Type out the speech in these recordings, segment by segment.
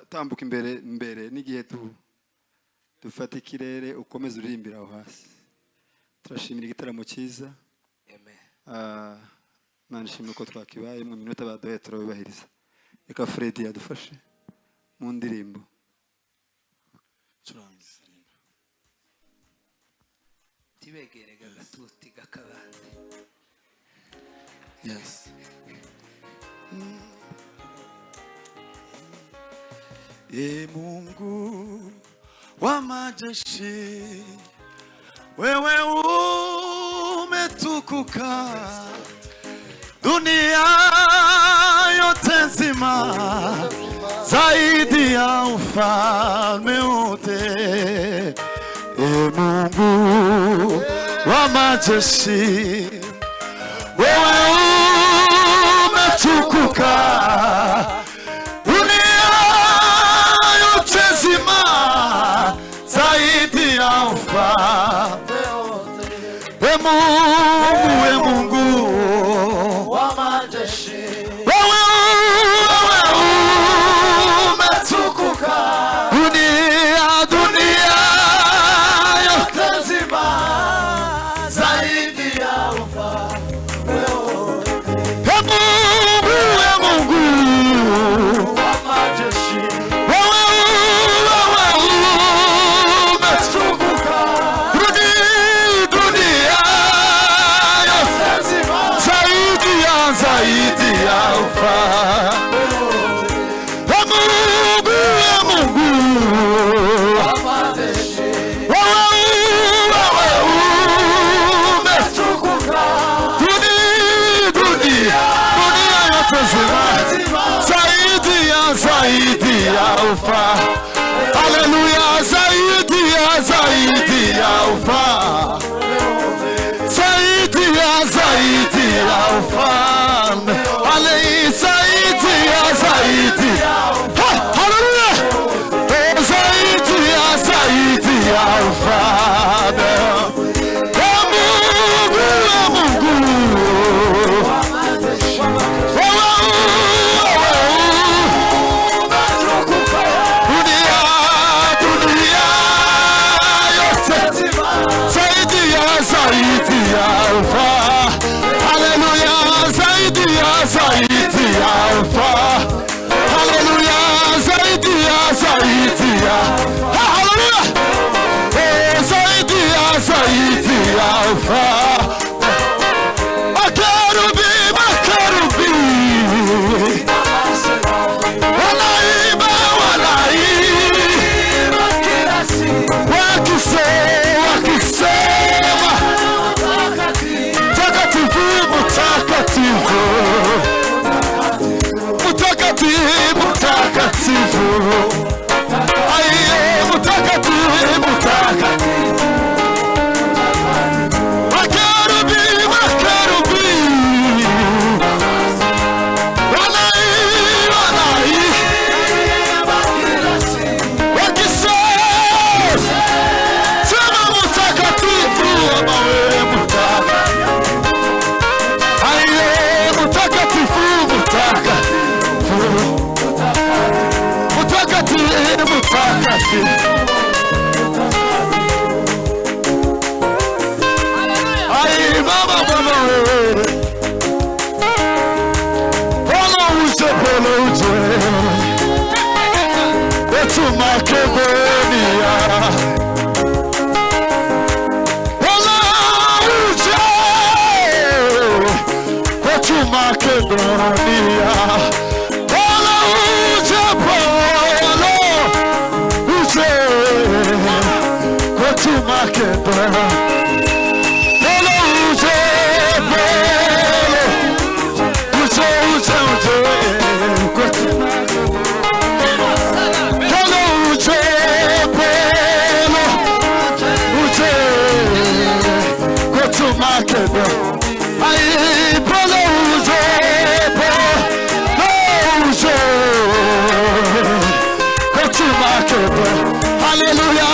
Tambuka imbere n'igihe dufata ikirere ukomeza uririmbira aho hasi. Turashimira igitaramo cyiza. Amen. Nanishimira ko twakibaye mu minota baduhaye turabibahiriza. Reka Freddy yadufashe mu ndirimbo. Turangiza. Tibegere gatuti gakabande. Yes. Mungu wa majeshi, wewe umetukuka, dunia yote nzima zaidi ya ufalme wote. Mungu wa majeshi, wewe umetukuka, zaidi ya ufalme wote. Mungu wa majeshi, wewe umetukuka, dunia yote nzima zaidi ya ufalme wote. Mungu wa majeshi, Haleluya, zaidi ya ufa, zaidi ya ufalme, zaidi ya haleluya, zaidi ya ufalme. Makedonia. Ola uje kwetu Makedonia. Ola uje Polo uje kwetu Makedonia. Ola uje Polo uje kwetu Hallelujah,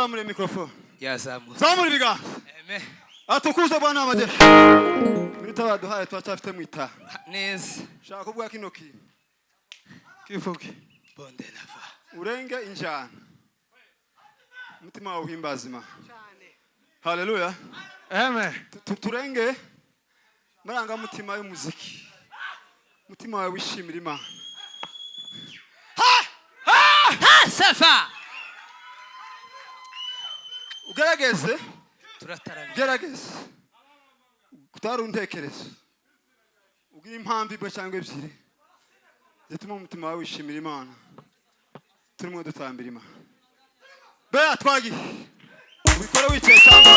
muzamure mikrofone. Yazamure. Zamura ibiganza. Amen. Atukuze Bwana w'amajeshi. Minota baduhaye twacyafite mwita. Neza. Shaka kuvuga kino kivuge. Bonde lava. Urenge injana. Mutima wawe uhimbaza Imana. Haleluya. Amen. Turenge maranga mutima y'umuziki. Mutima wawe wishimira Imana. Safa. Ugerageze. Turataramye. Gerageze. Kutari untekerezo. Ugira impamvu ibwe cyangwa ebyiri. Zituma umutima wawe wishimira Imana. Turimo dutambira Imana. BEA twagiye. Ubikora wicaye cyangwa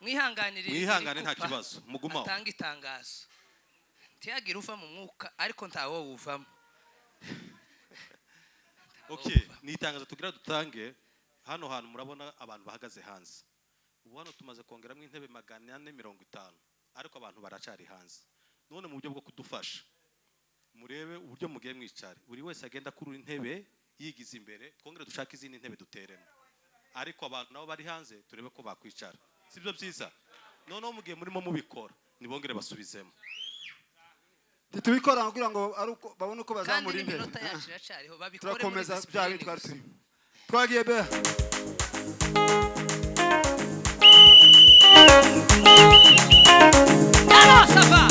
mwihangane nta kibazo mugumaho tanga itangazo ntiyagira uva mu mwuka ariko ntawo wuvamo. Okay, ni itangazo tugira dutange. Hano hantu murabona abantu bahagaze hanze. Ubu hano tumaze kongeramo intebe 450 ariko abantu baracari hanze. None mu buryo bwo kudufasha murebe uburyo mugiye mwicare, buri wese agenda kuri intebe yigize imbere, twongere dushaka izindi ntebe duteremo, ariko abantu nabo bari hanze turebe ko bakwicara. Sibyo byiza? Noneho mugiye murimo mubikora nibongere basubizemo. tubikora kugira ngo ari uko babone uko bazamura intebe. Kandi iminota yacu iracariho babikore. Turakomeza byari twari turi. Twagiye BEA. Safa.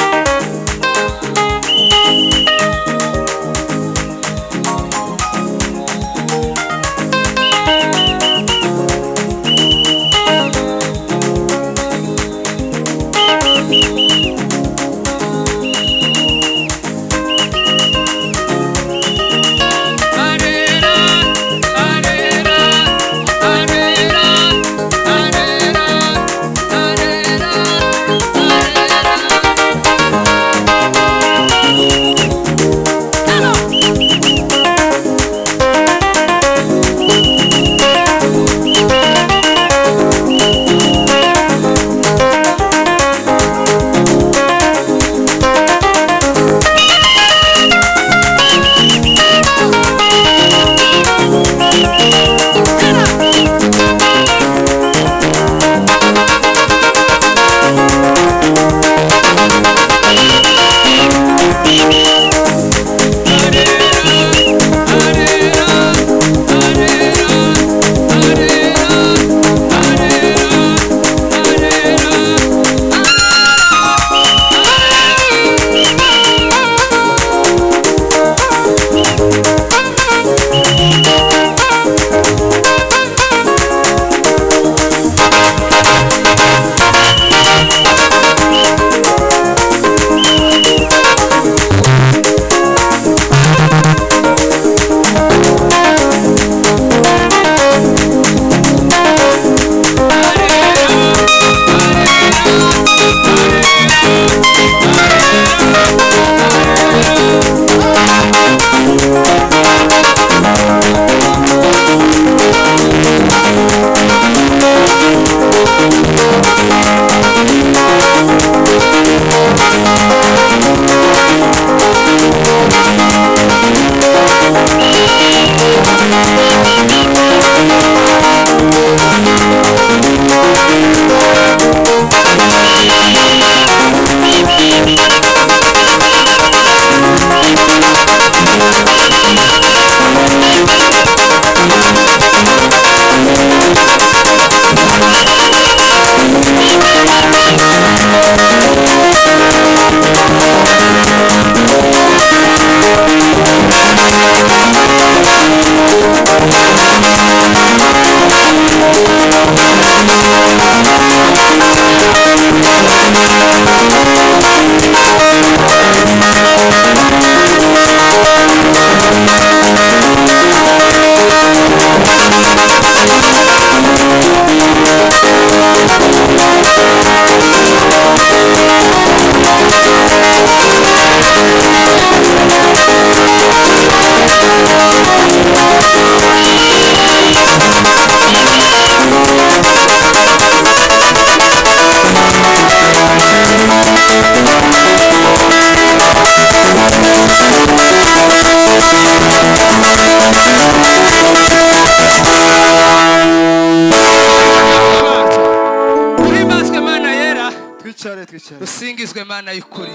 usingizwe Mana y'ukuri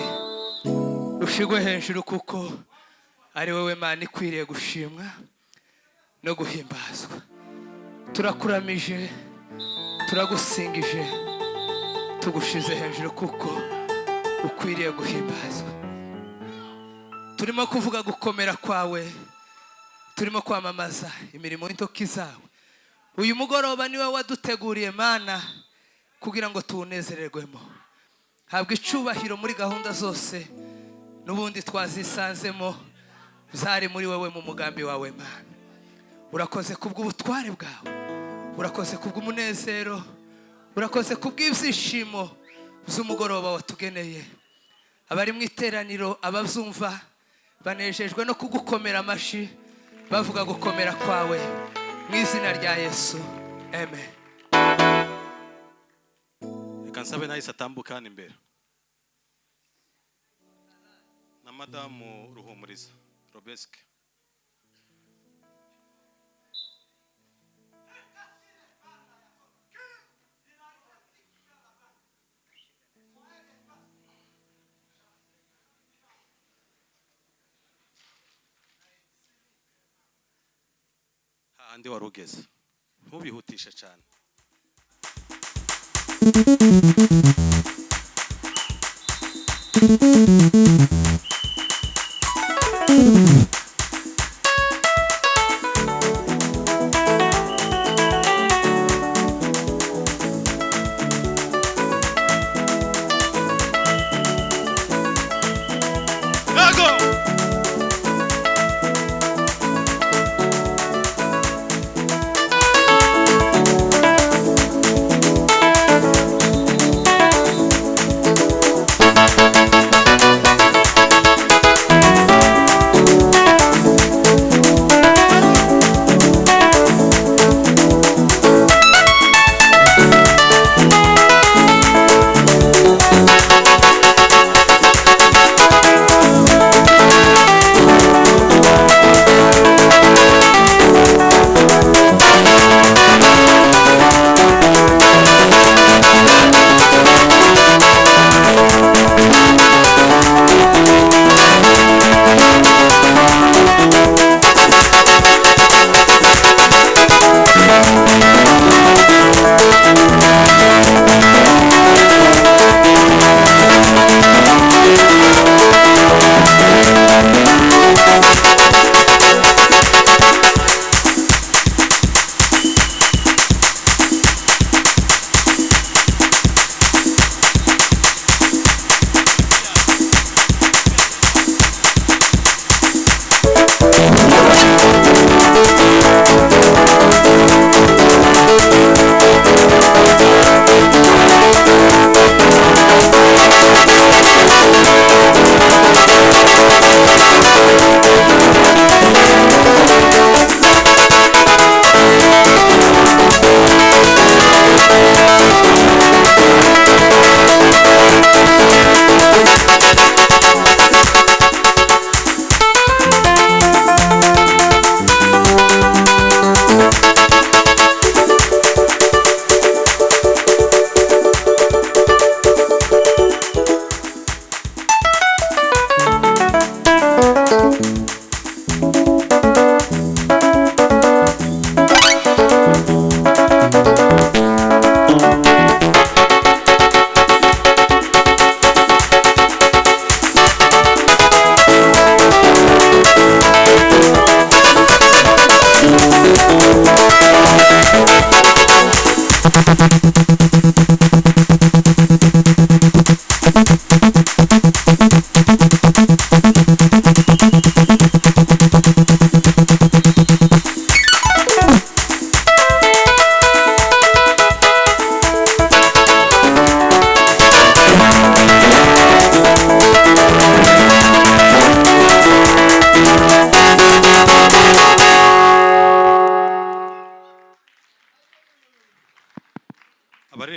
ushigwe hejuru kuko ari wowe Mana ikwiriye gushimwa no guhimbazwa turakuramije turagusingije tugushize hejuru kuko ukwiriye guhimbazwa turimo kuvuga gukomera kwawe turimo kwamamaza imirimo y'intoki zawe uyu mugoroba niwe waduteguriye Mana kugira ngo tunezererwemo habwa icubahiro muri gahunda zose nubundi twazisanzemo zari muri wewe mu mugambi wawe Mana urakoze kubw'ubutware bwawe urakoze kubw'umunezero urakoze kubw'ibyishimo z'umugoroba watugeneye abari mu iteraniro abavyumva banejejwe no kugukomera amashi bavuga gukomera kwawe mu izina rya Yesu amen. Reka nsabe nahise atambukana imbere na madamu Ruhumuriza Robeske. Hahandi warugeze ntubihutishe cyane.